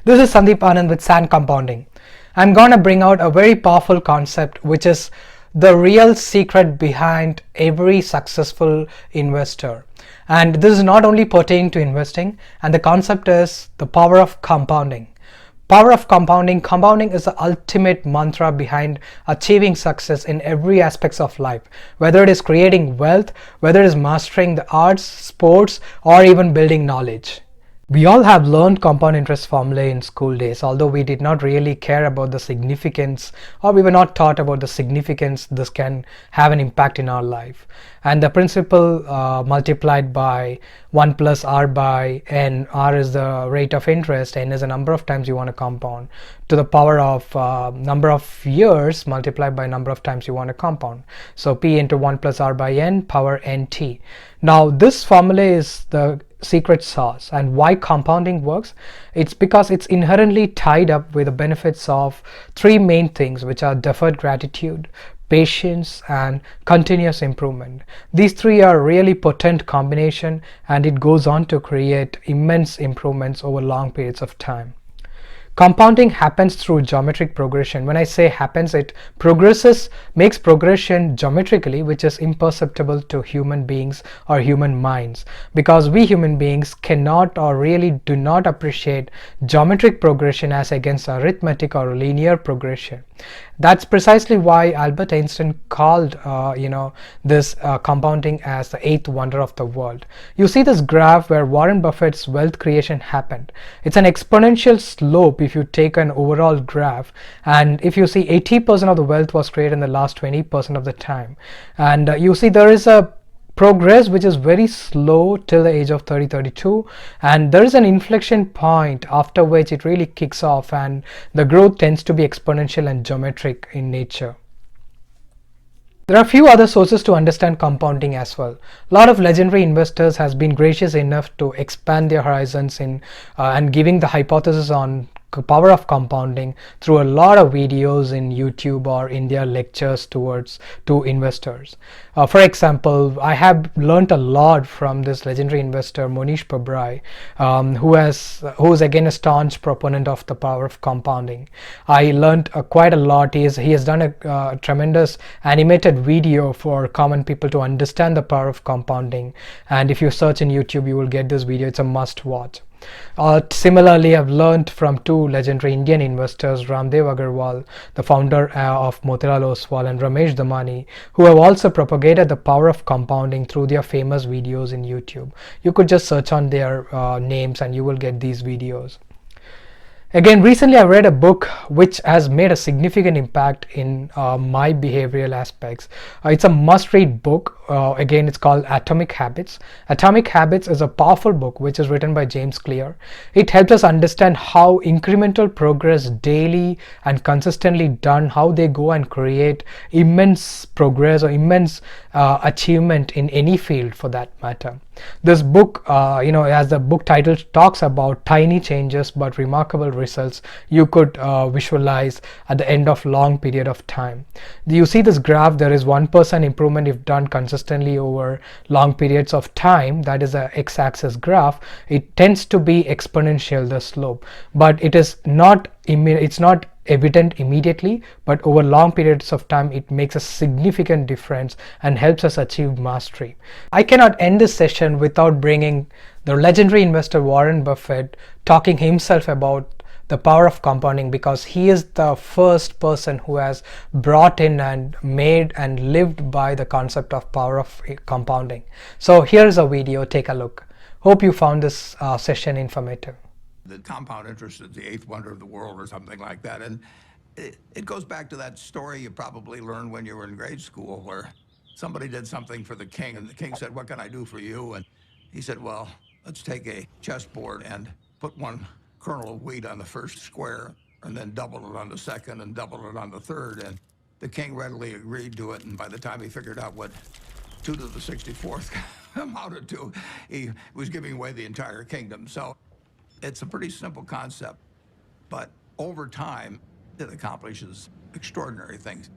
This is Sandeep Anand with Sand Compounding. I'm gonna bring out a very powerful concept which is the real secret behind every successful investor. And this is not only pertaining to investing, and the concept is the power of compounding. Power of compounding. Compounding is the ultimate mantra behind achieving success in every aspects of life, whether it is creating wealth, whether it is mastering the arts, sports, or even building knowledge. We all have learned compound interest formulae in school days, although we did not really care about the significance, or we were not taught about the significance this can have an impact in our life. And the principle multiplied by 1 plus r by n, r is the rate of interest, n is the number of times you want to compound, to the power of number of years multiplied by number of times you want to compound. So p into 1 plus r by n power nt. Now this formula is the secret sauce. And why compounding works? It's because it's inherently tied up with the benefits of three main things, which are deferred gratitude, patience, and continuous improvement. These three are really potent combination, and it goes on to create immense improvements over long periods of time. Compounding happens through geometric progression. When I say happens, it progresses, makes progression geometrically, which is imperceptible to human beings or human minds, because we human beings cannot or really do not appreciate geometric progression as against arithmetic or linear progression. That's precisely why Albert Einstein called this compounding as the eighth wonder of the world. You see this graph where Warren Buffett's wealth creation happened. It's an exponential slope if you take an overall graph, and if you see 80% of the wealth was created in the last 20% of the time, and you see there is a progress which is very slow till the age of 30-32, and there is an inflection point after which it really kicks off, and the growth tends to be exponential and geometric in nature. There are a few other sources to understand compounding as well. A lot of legendary investors has been gracious enough to expand their horizons in and giving the hypothesis on power of compounding through a lot of videos in YouTube or in their lectures to investors. For example, I have learned a lot from this legendary investor Mohnish Pabrai, who is again a staunch proponent of the power of compounding. I learned quite a lot. He has done a tremendous animated video for common people to understand the power of compounding, and if you search in YouTube you will get this video. It's a must watch. Similarly, I've learned from two legendary Indian investors, Ramdev Agarwal, the founder of Motilal Oswal, and Ramesh Damani, who have also propagated the power of compounding through their famous videos in YouTube. You could just search on their names and you will get these videos. Again, recently I read a book which has made a significant impact in my behavioral aspects. It's a must-read book. Again, it's called Atomic Habits. Atomic Habits is a powerful book which is written by James Clear. It helps us understand how incremental progress daily and consistently done, how they go and create immense progress or immense achievement in any field for that matter. This book, as the book title talks about, tiny changes but remarkable results you could visualize at the end of long period of time. You see this graph, there is 1% improvement if done consistently over long periods of time. That is a x-axis graph. It tends to be exponential, the slope, but it is not it's not evident immediately, but over long periods of time it makes a significant difference and helps us achieve mastery. I cannot end this session without bringing the legendary investor Warren Buffett talking himself about the power of compounding, because he is the first person who has brought in and made and lived by the concept of power of compounding. So here's a video, take a look. Hope you found this session informative. The compound interest is the eighth wonder of the world or something like that. And it goes back to that story you probably learned when you were in grade school, where somebody did something for the king and the king said, "What can I do for you?" And he said, "Well, let's take a chessboard and put one kernel of wheat on the first square and then double it on the second and double it on the third." And the king readily agreed to it. And by the time he figured out what 2 to the 64th amounted to, he was giving away the entire kingdom. So it's a pretty simple concept, but over time, it accomplishes extraordinary things.